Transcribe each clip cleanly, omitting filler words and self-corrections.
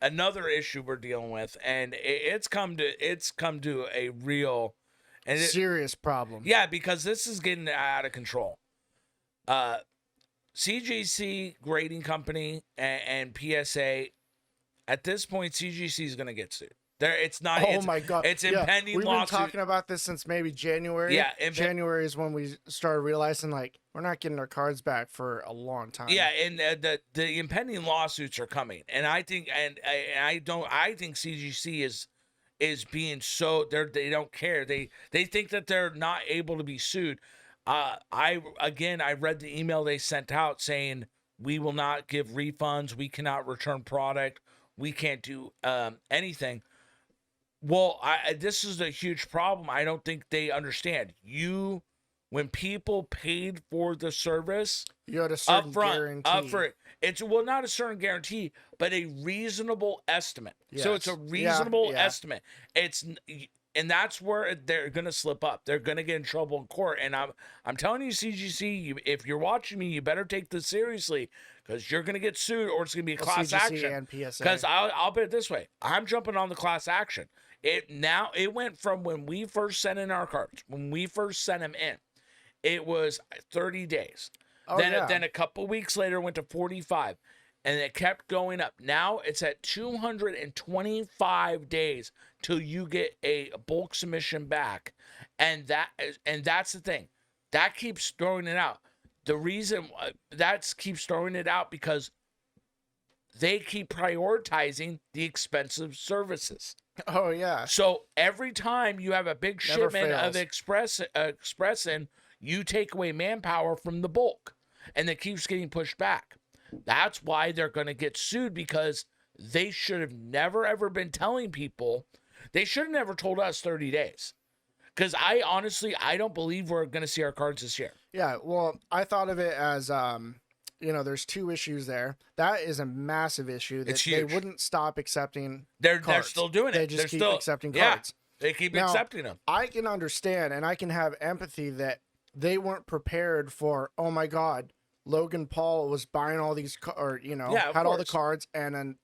another issue we're dealing with, and it's come to a real and serious problem. yeah, because this is getting out of control. Uh, CGC grading company and PSA. At this point, CGC is going to get sued. It's not. Oh It's my god! it's Yeah, impending we've been lawsuit. talking about this since maybe January. Yeah, January is when we started realizing like we're not getting our cards back for a long time. Yeah, and the impending lawsuits are coming, and I think I think CGC is being so they don't care. They think that they're not able to be sued. I read the email they sent out saying we will not give refunds, we cannot return product, we can't do anything. Well, this is a huge problem. I don't think they understand. When people paid for the service, you had a certain guarantee. Upfront, it's not a certain guarantee, but a reasonable estimate. Yes. So it's a reasonable estimate. And that's where they're gonna slip up. They're gonna get in trouble in court. And I'm telling you, CGC, if you're watching me, you better take this seriously because you're gonna get sued, or it's gonna be a class CGC action. And PSA. Because I'll put it this way: I'm jumping on the class action. It went from when we first sent in our cards, when we first sent them in, it was 30 days. Then a couple weeks later, it went to 45, and it kept going up. Now it's at 225 days till you get a bulk submission back, and that's the thing that keeps throwing it out. The reason that keeps throwing it out because they keep prioritizing the expensive services. Oh yeah. So every time you have a big shipment of express in, you take away manpower from the bulk, and it keeps getting pushed back. That's why they're going to get sued, because they should have never ever been telling people. They should have never told us 30 days. Because I don't believe we're going to see our cards this year. Yeah, well, I thought of it as there's two issues there. That is a massive issue. That it's huge. They wouldn't stop accepting They're cards. still doing it. They just keep accepting yeah, cards. They keep now, accepting them. I can understand and I can have empathy that they weren't prepared for, oh my God, Logan Paul was buying all these, had all the cards and then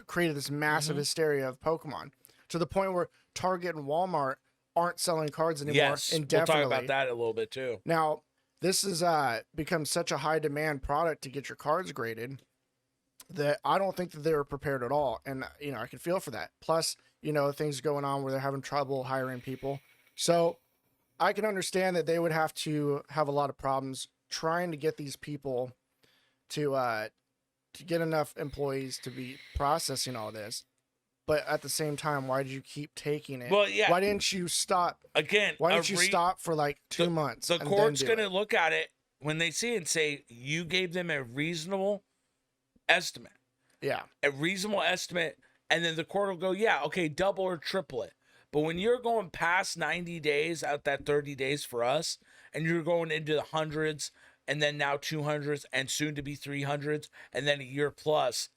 created this massive hysteria of Pokemon to the point where Target and Walmart aren't selling cards anymore indefinitely. We'll talk about that a little bit too. Now, this has become such a high demand product to get your cards graded that I don't think that they were prepared at all. And, I can feel for that. Plus, things going on where they're having trouble hiring people. So I can understand that they would have to have a lot of problems trying to get these people to get enough employees to be processing all this. But at the same time, why did you keep taking it? Well, yeah. Why didn't you stop? Again, why didn't you stop for like 2 months? The court's going to look at it when they see it and say, you gave them a reasonable estimate. Yeah. A reasonable estimate. And then the court will go, yeah, okay, double or triple it. But when you're going past 90 days, out that 30 days for us, and you're going into the hundreds, and then now 200s, and soon to be 300s, and then a year plus,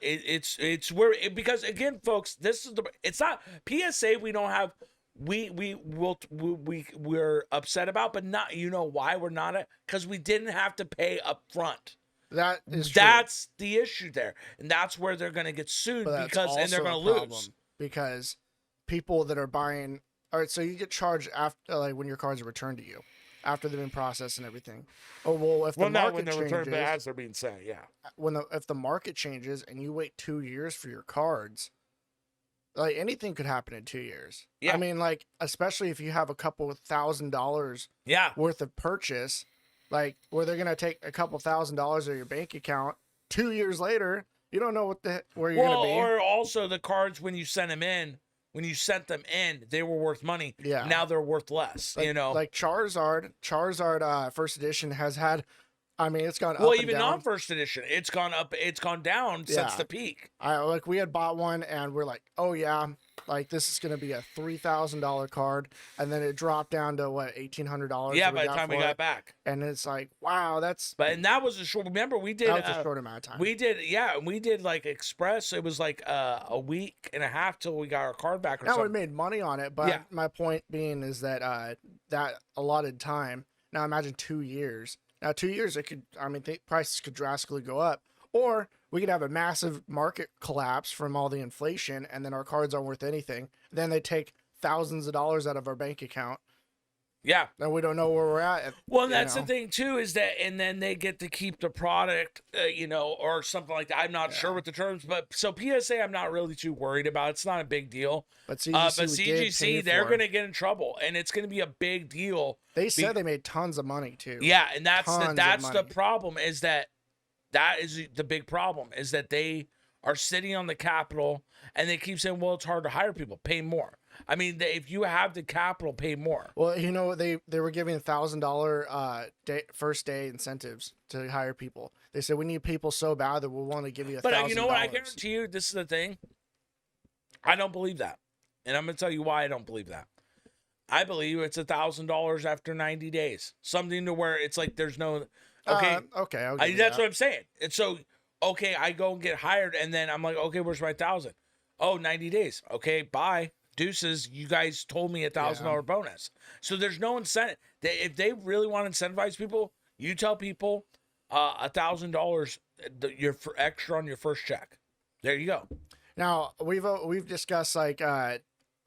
it's where because again, folks, it's not PSA. We don't have. We're upset about, but not. You know why we're not? Because we didn't have to pay up front. That's the issue there, and that's where they're going to get sued and they're going to lose because people that are buying. All right, so you get charged after, like when your cards are returned to you, after they've been processed and everything. Oh well, if the market changes, returned as they're being sent, yeah. If the market changes and you wait 2 years for your cards, like anything could happen in 2 years. Yeah, I mean, like especially if you have a couple $1,000 worth of purchase. Like where they're gonna take a couple $1,000 of your bank account 2 years later, you don't know where you're gonna be. Or also the cards when you sent them in, they were worth money. Yeah. Now they're worth less. Like Charizard first edition has had. I mean, it's gone up. Well, even non-first edition, it's gone up. It's gone down since the peak. We had bought one, and we're like, oh yeah, like this is gonna be a $3,000 card, and then it dropped down to what $1,800. Yeah, by the time we got back, and it's like, wow, that's. And that was a short. Remember, we did. That was a short amount of time. We did like Express. It was like a week and a half till we got our card back. Now we made money on it, but my point being is that that allotted time. Now imagine 2 years. Now 2 years, prices could drastically go up. Or we could have a massive market collapse from all the inflation, and then our cards aren't worth anything. Then they take thousands of dollars out of our bank account, Yeah. and we don't know where we're at. Well, that's the thing too, is that, and then they get to keep the product, or something like that. I'm not sure what the terms, but so PSA, I'm not really too worried about. It's not a big deal. But CGC, but CGC, they're going to get in trouble, and it's going to be a big deal. They said they made tons of money too. Yeah, and that's the money. problem. Is that is the big problem, is that they are sitting on the capital, and they keep saying, well, it's hard to hire people, pay more. I mean, if you have the capital, pay more. Well, they were giving $1,000 first day incentives to hire people. They said, we need people so bad that we'll want to give you $1,000. But you know what? I guarantee you, this is the thing. I don't believe that, and I'm going to tell you why I don't believe that. I believe it's $1,000 after 90 days, something to where it's like there's no. Okay, okay, that's what I'm saying. And so, okay, I go and get hired, and then I'm like, okay, where's my 1,000? Oh, 90 days. Okay, bye. Deuces, you guys told me $1,000 bonus. So there's no incentive. If they really want to incentivize people, you tell people $1,000 you're for extra on your first check. There you go. Now we've discussed like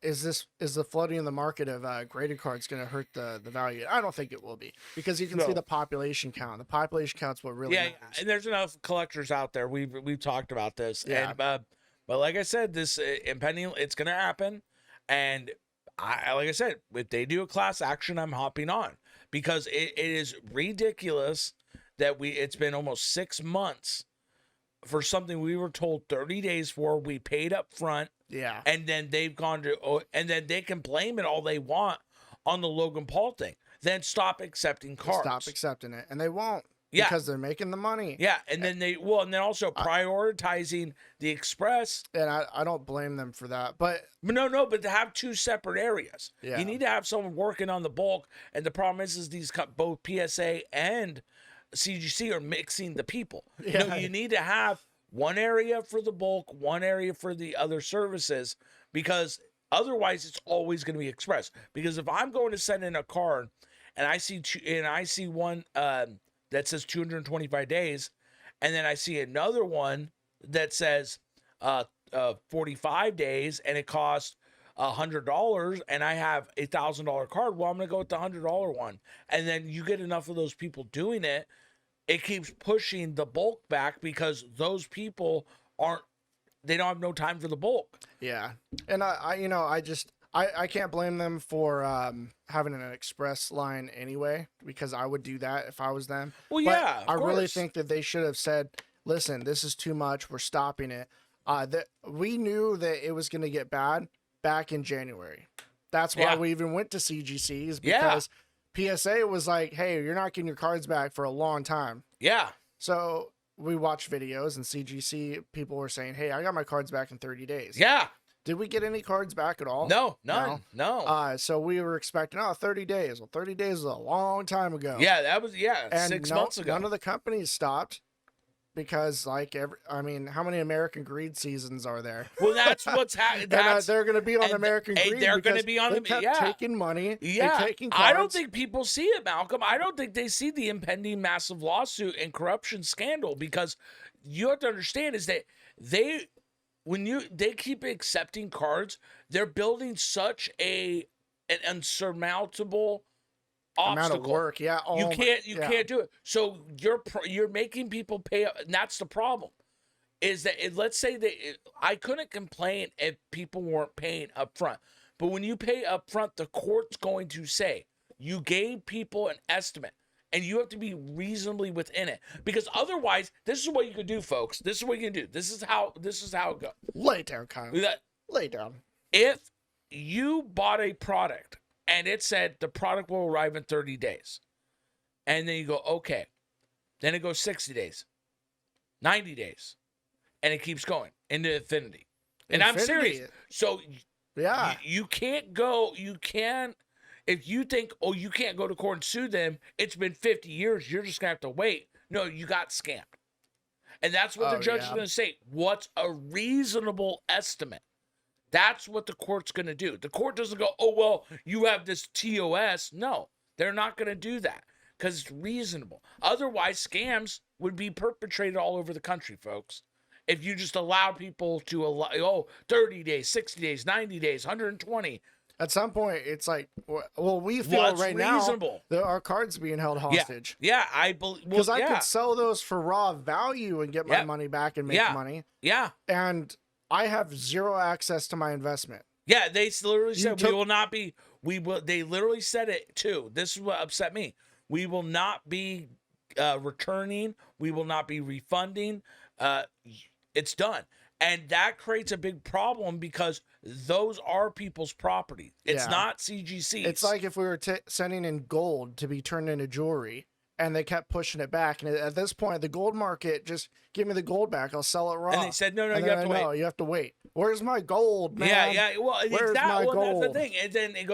is the flooding in the market of graded cards going to hurt the value? I don't think it will be, because you can see the population count. The population count's what really matters. And there's enough collectors out there. We've talked about this. Yeah. And, but like I said, this impending, it's going to happen. And like I said, if they do a class action, I'm hopping on, because it is ridiculous that it's been almost 6 months for something we were told 30 days for. We paid up front. Yeah. And then they've gone to, and then they can blame it all they want on the Logan Paul thing. Then stop accepting cards. Stop accepting it. And they won't. Yeah. Because they're making the money. Yeah. And then and then also prioritizing the express. And I don't blame them for that. But but to have two separate areas. Yeah. You need to have someone working on the bulk. And the problem is these both PSA and CGC are mixing the people. Yeah. No, you need to have one area for the bulk, one area for the other services, because otherwise it's always going to be express. Because if I'm going to send in a card and I see one that says 225 days, and then I see another one that says 45 days, and it costs $100, and I have a $1,000 card, well, I'm going to go with the $100 one. And then you get enough of those people doing it, it keeps pushing the bulk back, because those people they don't have no time for the bulk. Yeah. And I can't blame them for having an express line anyway, because I would do that if I was them. Well, yeah, I really think that they should have said, listen, this is too much. We're stopping it. That we knew that it was going to get bad back in January. That's why we even went to CGCs, because PSA was like, hey, you're not getting your cards back for a long time. Yeah. So we watched videos, and CGC people were saying, hey, I got my cards back in 30 days. Yeah. Did we get any cards back at all? No, none. No. So we were expecting 30 days. Well, 30 days is a long time ago. Yeah, that was and 6 months ago. None of the companies stopped, because how many American Greed seasons are there? Well, that's what's happening. They're going to be on American Greed. They're going to be on taking money. Yeah. Taking cards. I don't think people see it, Malcolm. I don't think they see the impending massive lawsuit and corruption scandal, because you have to understand is that they keep accepting cards, they're building such an unsurmountable obstacle. Amount of work. Yeah. You can't do it. So you're making people pay, and that's the problem. Is that let's say that I couldn't complain if people weren't paying up front, but when you pay up front, the court's going to say you gave people an estimate, and you have to be reasonably within it, because otherwise, this is what you can do, folks. This is what you can do. This is how it goes. Lay down, Kyle. Lay down. If you bought a product and it said the product will arrive in 30 days, and then you go, okay, then it goes 60 days, 90 days, and it keeps going into infinity. And I'm serious. So you can't go, if you think, you can't go to court and sue them, it's been 50 years, you're just going to have to wait. No, you got scammed. And that's what the judge is going to say. What's a reasonable estimate? That's what the court's going to do. The court doesn't go, you have this TOS. No, they're not going to do that, because it's reasonable. Otherwise, scams would be perpetrated all over the country, folks. if you just allow people to allow 30 days, 60 days, 90 days, 120. At some point, it's like, well, we feel What's right reasonable? now that our cards being held hostage. Yeah, I believe Because I could sell those for raw value and get my money back and make money. Yeah. And I have zero access to my investment. Yeah, they literally said we will not be. We will. They literally said it too. This is what upset me. We will not be returning. We will not be refunding. It's done. And that creates a big problem because those are people's property. It's not CGC. It's like if we were sending in gold to be turned into jewelry and they kept pushing it back. And at this point, the gold market, just give me the gold back. I'll sell it raw. And they said, no, you have to wait. No, you have to wait. Where's my gold, man? Yeah. Well, Where's my gold? That's the thing. And then it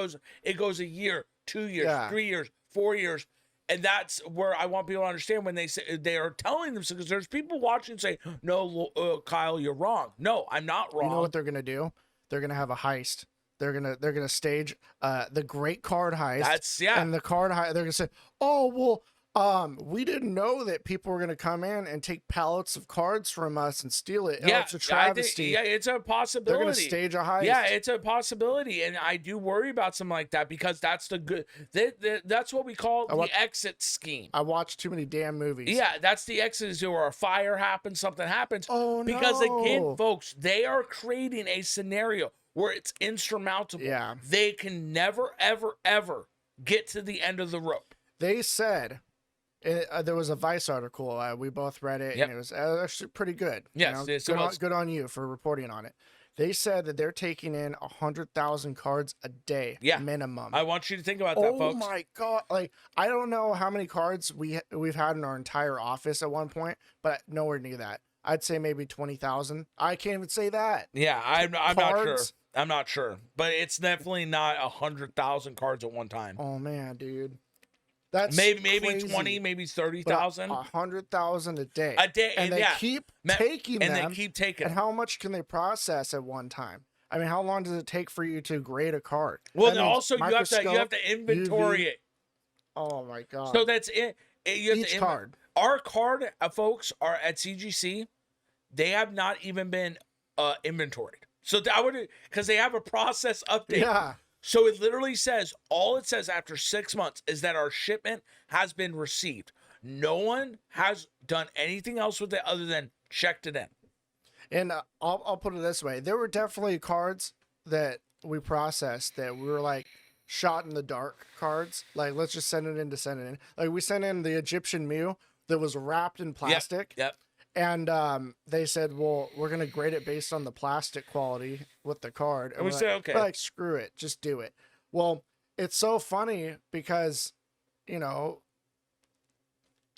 goes a year, 2 years, 3 years, 4 years. And that's where I want people to understand when they say they are telling them, because there's people watching and say, no, Kyle, you're wrong. No, I'm not wrong. You know what they're gonna do? They're gonna have a heist. They're gonna stage the great card heist. And the card heist. They're gonna say, oh well, we didn't know that people were gonna come in and take pallets of cards from us and steal it. Yeah, it's a travesty. It's a possibility. They're gonna stage a heist. Yeah, it's a possibility, and I do worry about something like that because that's the good. That's what we call the exit scheme. I watch too many damn movies. Yeah, that's the exit is where a fire happens, something happens. Oh no! Because again, folks, they are creating a scenario where it's insurmountable. Yeah, they can never, ever, ever get to the end of the rope. They said. There was a Vice article. We both read it, and it was actually pretty good. Yes, you know? Good on you for reporting on it. They said that they're taking in 100,000 cards a day, minimum. I want you to think about that, folks. Oh my god! Like I don't know how many cards we've had in our entire office at one point, but nowhere near that. I'd say maybe 20,000. I can't even say that. Yeah, I'm not sure. I'm not sure, but it's definitely not 100,000 cards at one time. Oh man, dude. That's maybe crazy. 20, maybe 30,000. 100,000 a day. And they keep taking them. And they keep taking. And how much can they process at one time? I mean, how long does it take for you to grade a card? Well, also you have to inventory it. Oh my god! So that's it. Each card. Our card, folks, are at CGC. They have not even been inventoried. So I would, because they have a process update. Yeah. So it literally says, all it says after 6 months is that our shipment has been received. No one has done anything else with it other than checked it in. And I'll put it this way. There were definitely cards that we processed that we were like shot in the dark cards. Like, let's just send it in. Like we sent in the Egyptian Mew that was wrapped in plastic. Yep. And they said, well, we're going to grade it based on the plastic quality with the card. And we said, okay. Like, screw it. Just do it. Well, it's so funny because, you know,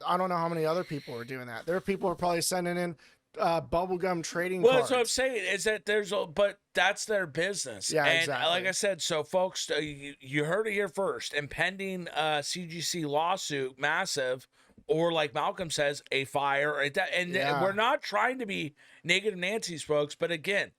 I don't know how many other people are doing that. There are people who are probably sending in bubblegum trading cards. Well, that's what I'm saying is that but that's their business. Yeah, and exactly. Like I said, so folks, you heard it here first. Impending CGC lawsuit, massive. Or like Malcolm says, a fire. And we're not trying to be negative Nancy's, folks. But again,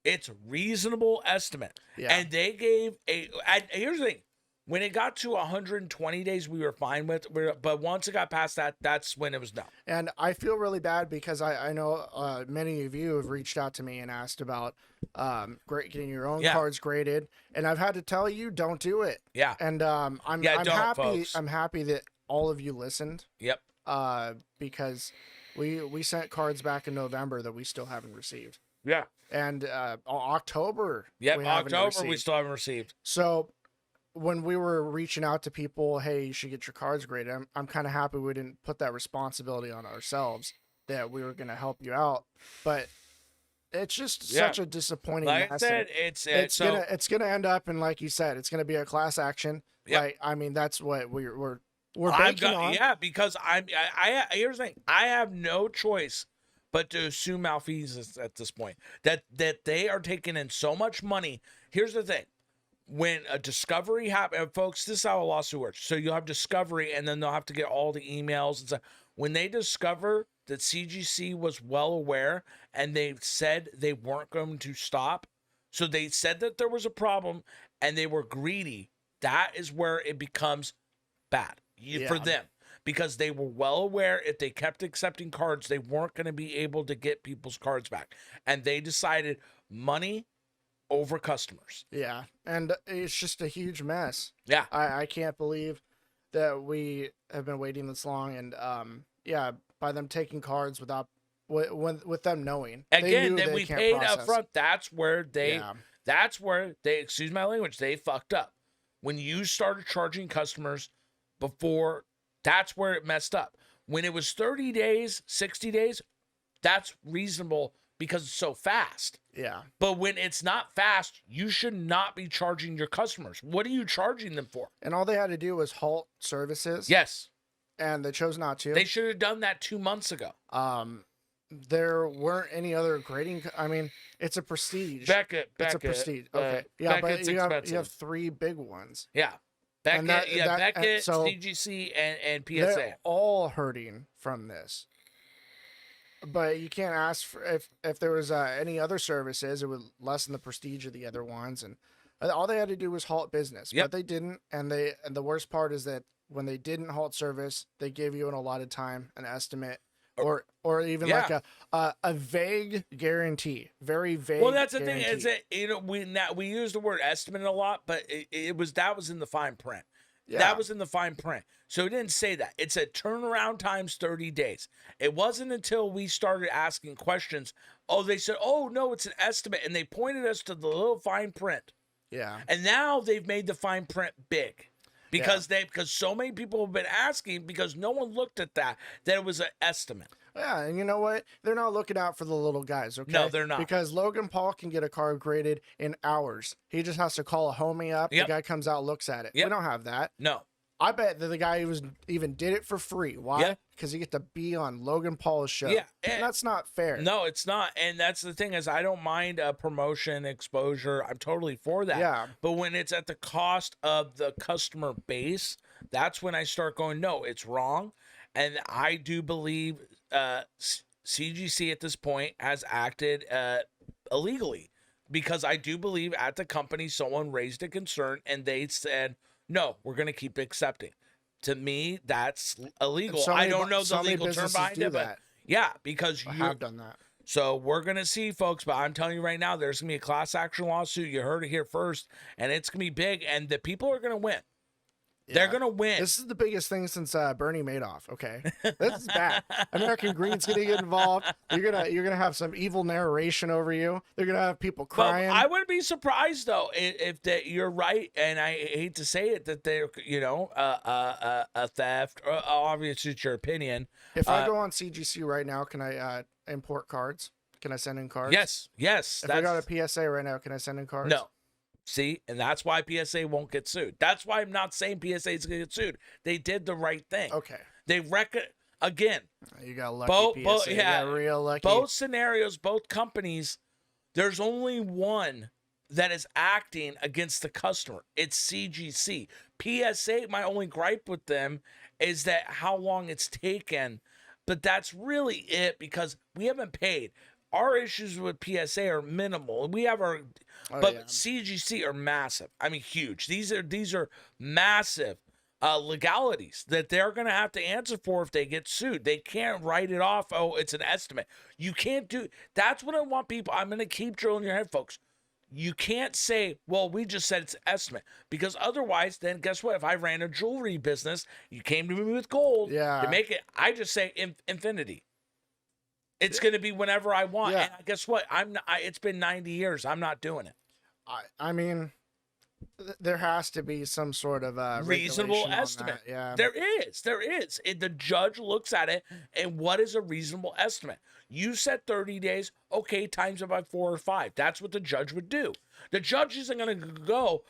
it's reasonable estimate. Yeah. And they gave and here's the thing. When it got to 120 days, we were fine with. But once it got past that, that's when it was done. And I feel really bad because I know many of you have reached out to me and asked about getting your own cards graded. And I've had to tell you, don't do it. Yeah. And I'm happy. Folks. I'm happy that all of you listened. Yep. Because we sent cards back in November that we still haven't received. Yeah. And October. Yep. October we still haven't received. So when we were reaching out to people, hey, you should get your cards graded. I'm kind of happy we didn't put that responsibility on ourselves, that we were going to help you out. But it's just such a disappointing like message. I said, it's gonna end up in, like you said, it's gonna be a class action. Yep. Like, I mean, that's what we're banking on. Yeah, because here's the thing. I have no choice but to assume malfeasance at this point. That they are taking in so much money. Here's the thing. When a discovery happens, folks, this is how a lawsuit works. So you'll have discovery, and then they'll have to get all the emails and stuff. When they discover that CGC was well aware and they said they weren't going to stop, so they said that there was a problem and they were greedy, that is where it becomes bad for them. because they were well aware if they kept accepting cards, they weren't going to be able to get people's cards back. And they decided money over customers. Yeah, and it's just a huge mess. Yeah. I can't believe that we have been waiting this long, and yeah, by them taking cards without with them knowing Again, they that we can't paid process. up front. That's where Yeah. they, excuse my language, they fucked up. When you started charging customers before, that's where it messed up. When it was 30 days, 60 days, that's reasonable because it's so fast. Yeah. But when it's not fast, you should not be charging your customers. What are you charging them for? And all they had to do was halt services. Yes. And they chose not to. They should have done that 2 months ago. There weren't any other grading. I mean, it's a prestige. Beckett. It's a prestige. Okay. Yeah, Beckett's but you expensive. have 3 big ones. Yeah. Beckett, Beckett, so CGC, and PSA. They're all hurting from this. But you can't ask for if there was any other services, it would lessen the prestige of the other ones, and all they had to do was halt business. Yep. But they didn't, and the worst part is that when they didn't halt service, they gave you an allotted time, an estimate, or even like a vague guarantee, very vague. Well, that's the guarantee. thing is that we use the word estimate a lot, but that was in the fine print. Yeah. That was in the fine print. So it didn't say that. It said turnaround times 30 days. It wasn't until we started asking questions. Oh, they said, oh, no, it's an estimate. And they pointed us to the little fine print. Yeah. And now they've made the fine print big because because so many people have been asking because no one looked at that it was an estimate. Yeah, and you know what? They're not looking out for the little guys, okay? No, they're not. Because Logan Paul can get a card graded in hours. He just has to call a homie up. Yep. The guy comes out, looks at it. Yep. We don't have that. No. I bet that the guy even did it for free. Why? Yeah. Because he get to be on Logan Paul's show. Yeah, and that's not fair. No, it's not. And that's the thing is I don't mind promotion, exposure. I'm totally for that. Yeah. But when it's at the cost of the customer base, that's when I start going, no, it's wrong. And I do believe CGC at this point has acted illegally because I do believe at the company someone raised a concern and they said, no, we're going to keep accepting. To me, that's illegal. I don't know the legal term behind it, but yeah, because you have done that. So we're going to see, folks, but I'm telling you right now, there's going to be a class action lawsuit. You heard it here first, and it's going to be big, and the people are going to win. Yeah. They're going to win. This is the biggest thing since Bernie Madoff, okay? This is bad. American Green's going to get involved. You're going to have some evil narration over you. They're going to have people crying. But I wouldn't be surprised, though, if you're right, and I hate to say it, that they're, a theft. Obviously, it's your opinion. If I go on CGC right now, can I import cards? Can I send in cards? Yes. If I got a PSA right now, can I send in cards? No. See, and that's why PSA won't get sued. That's why I'm not saying PSA is going to get sued. They did the right thing. Okay. They again. You got lucky. PSA. You got real lucky. Both scenarios, both companies. There's only one that is acting against the customer. It's CGC. PSA. My only gripe with them is that how long it's taken, but that's really it because we haven't paid. Our issues with PSA are minimal. We have our, CGC are massive. I mean, huge. These are massive legalities that they're going to have to answer for if they get sued. They can't write it off. Oh, it's an estimate. You can't do. That's what I want people. I'm going to keep drilling your head, folks. You can't say, well, we just said it's an estimate because otherwise, then guess what? If I ran a jewelry business, you came to me with gold to make it. I just say infinity. It's going to be whenever I want. Yeah. And guess what? It's been 90 years. I'm not doing it. I mean, there has to be some sort of reasonable estimate. Yeah. There is. The judge looks at it and what is a reasonable estimate? You said 30 days. Okay, times it by 4 or 5. That's what the judge would do. The judge isn't going to go,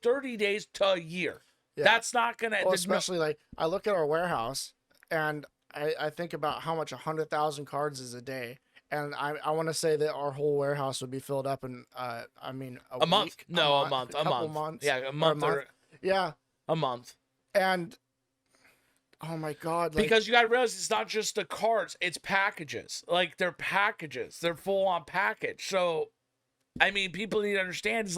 30 days to a year. Yeah. That's not going to. Well, especially like I look at our warehouse and I think about how much 100,000 cards is a day, and I want to say that our whole warehouse would be filled up in a month. Week, no, a month. A couple months. Yeah, a month. A month. And oh my God! Because you got to realize it's not just the cards; it's packages. Like they're packages. They're full on package. So, I mean, people need to understand.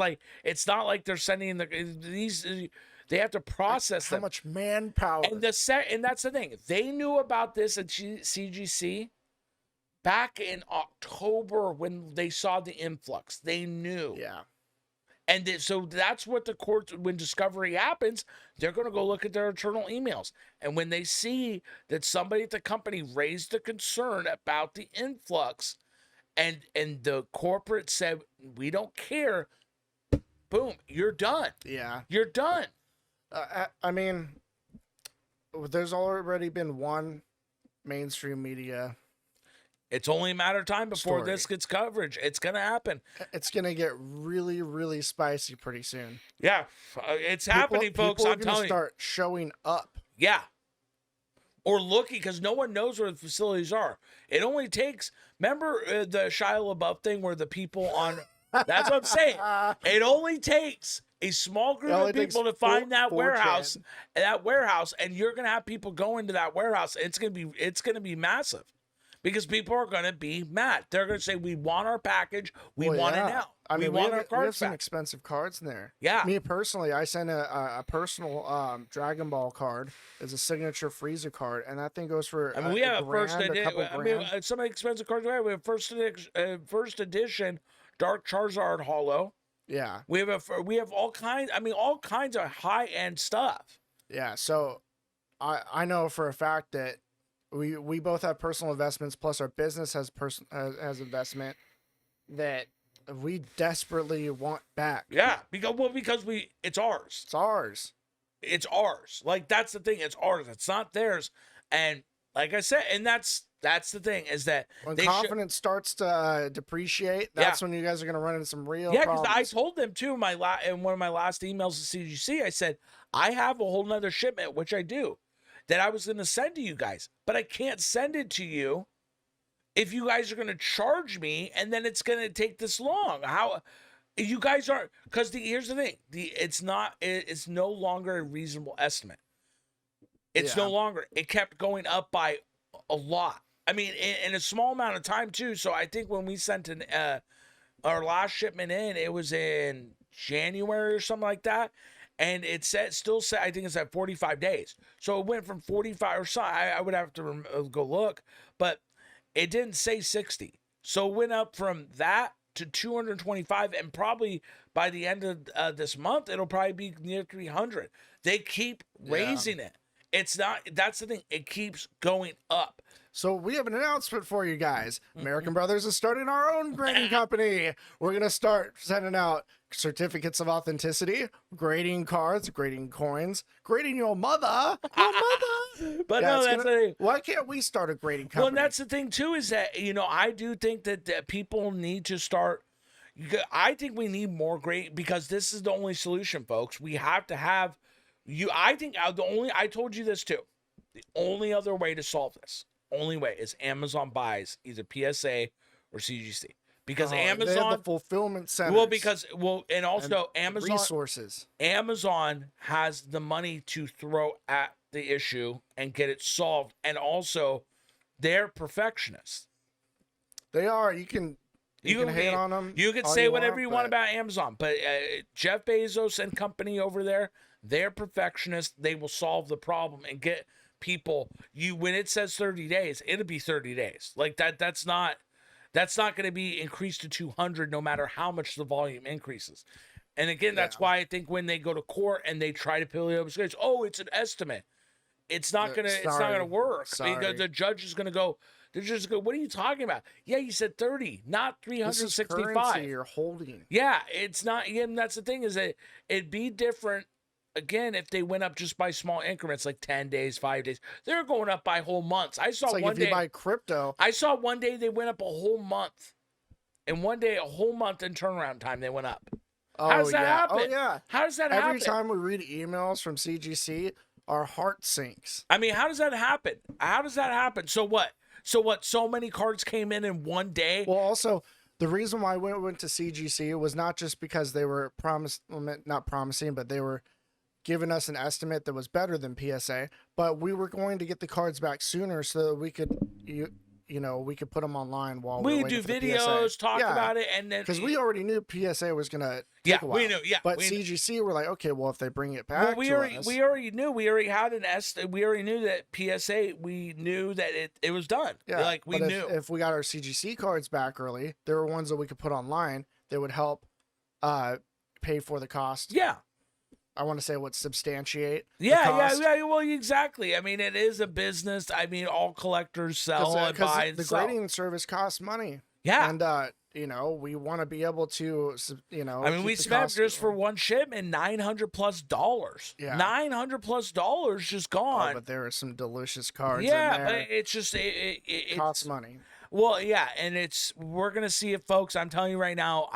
It's not like they're sending these. They have to process How them. much manpower? And that's the thing. They knew about this at CGC back in October when they saw the influx. They knew. Yeah. And so that's what the courts, when discovery happens, they're going to go look at their internal emails. And when they see that somebody at the company raised a concern about the influx and the corporate said, we don't care, boom, you're done. Yeah. You're done. I mean, there's already been one mainstream media. It's only a matter of time before Story. this gets coverage. It's going to happen. It's going to get really, really spicy pretty soon. Yeah, it's happening, folks. People are I'm telling you. start showing up. Yeah. Or looking, because no one knows where the facilities are. It only takes, remember the Shia LaBeouf thing where the people on, that's what I'm saying. It only takes a small group of people to find that warehouse, and you're going to have people go into that warehouse. It's going to be massive. Because people are going to be mad. They're going to say, we want our package. We want it now. We want our cards we have some back. expensive cards in there. Yeah. Me personally, I sent a personal Dragon Ball card as a signature Frieza card, and that thing goes for I mean, we have grand, a grand. some expensive cards. We have first edition Dark Charizard Holo. Yeah. We have all kinds. I mean, all kinds of high end stuff. Yeah. So I know for a fact that we both have personal investments, plus our business has investment that we desperately want back. Yeah, because it's ours. It's ours. It's ours. Like, that's the thing. It's ours. It's not theirs. And like I said, and that's the thing, is that when confidence starts to depreciate, that's when you guys are going to run into some real problems. Because I told them too in one of my last emails to CGC, I said, I have a whole nother shipment, which I do, that I was going to send to you guys, but I can't send it to you if you guys are going to charge me, and then it's going to take this long. How you guys are, because here's the thing, it's no longer a reasonable estimate. It's no longer. It kept going up by a lot. I mean, in a small amount of time too. So I think when we sent our last shipment in, it was in January or something like that. And it still said, I think it's at 45 days. So it went from 45 or so. I would have to go look, but it didn't say 60. So it went up from that to 225, and probably by the end of this month, it'll probably be near 300. They keep raising it. It's not. That's the thing. It keeps going up. So we have an announcement for you guys. American Brothers is starting our own grading company. We're going to start sending out certificates of authenticity, grading cards, grading coins, grading your mother. Your mother. But no, that's the thing. Why can't we start a grading company? Well, and that's the thing too, is that, I do think that people need to start. I think we need more grade, because this is the only solution, folks. We have to have you. I think I told you this too. The only other way to solve this, only way, is Amazon buys either PSA or CGC, because Amazon, they have the fulfillment centers. And also Amazon resources. Amazon has the money to throw at the issue and get it solved, and also they're perfectionists. They are. You can hate on them. You can say whatever you want about Amazon, but Jeff Bezos and company over there, they're perfectionists. They will solve the problem and get people. When it says 30 days, it'll be 30 days. Like that. That's not going to be increased to 200, no matter how much the volume increases. And again, that's why I think when they go to court and they try to peel it up, it's an estimate. It's not gonna work. Because the judge is gonna go. They're just go, what are you talking about? Yeah, you said 30, not 365. This is currency you're holding. Yeah, it's not. Again, that's the thing, is that it'd be different. Again, if they went up just by small increments, like 10 days, 5 days, they're going up by whole months. I saw like one if day. You buy crypto. I saw one day they went up a whole month, and one day a whole month in turnaround time they went up. How does that happen? Oh yeah. How does that happen? Every time we read emails from CGC, our heart sinks. I mean, how does that happen? How does that happen? So what? So many cards came in one day? Well, also, the reason why we went to CGC was not just because they were not promising, but they were giving us an estimate that was better than PSA, but we were going to get the cards back sooner so that we could we could put them online while We we're do waiting for the videos, PSA. talk Yeah, about it, and then because we already knew PSA was gonna yeah, take a while. we knew, yeah, But we knew. CGC were like, okay, well, if they bring it back Well, we to already us, we already knew. We already had an we already knew that PSA. We knew that it was done. yeah, Like we but knew. if we got our CGC cards back early, there were ones that we could put online that would help pay for the cost. Yeah. I want to say what substantiate. Yeah. Well, exactly. I mean, it is a business. I mean, all collectors sell and buy and the sell. grading service costs money. Yeah. And we want to be able to, I mean, we spent just for one shipment $900+. Yeah. $900+ just gone. Oh, but there are some delicious cards. Yeah, in but there. it's just it Costs money. Well, yeah, and we're gonna see it, folks. I'm telling you right now,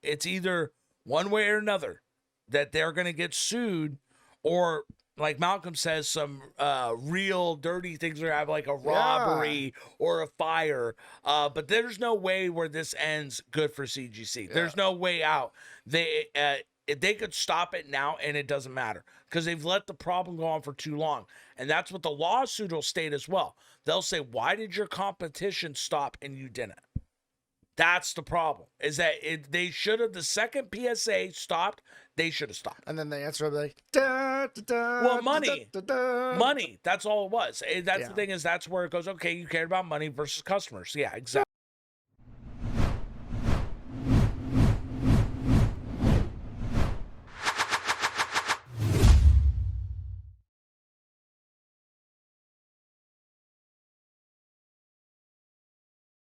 it's either one way or another that they're gonna get sued, or like Malcolm says, some real dirty things are have like a robbery or a fire. But there's no way where this ends good for CGC. Yeah. There's no way out. They could stop it now and it doesn't matter because they've let the problem go on for too long. And that's what the lawsuit will state as well. They'll say, why did your competition stop and you didn't? That's the problem, is that they should have, the second PSA stopped, they should have stopped. And then the answer will be like, da, da, da, well, money. Da, da, da. Money. That's all it was. That's Yeah. the thing, is that's where it goes, okay, you cared about money versus customers. Yeah, exactly.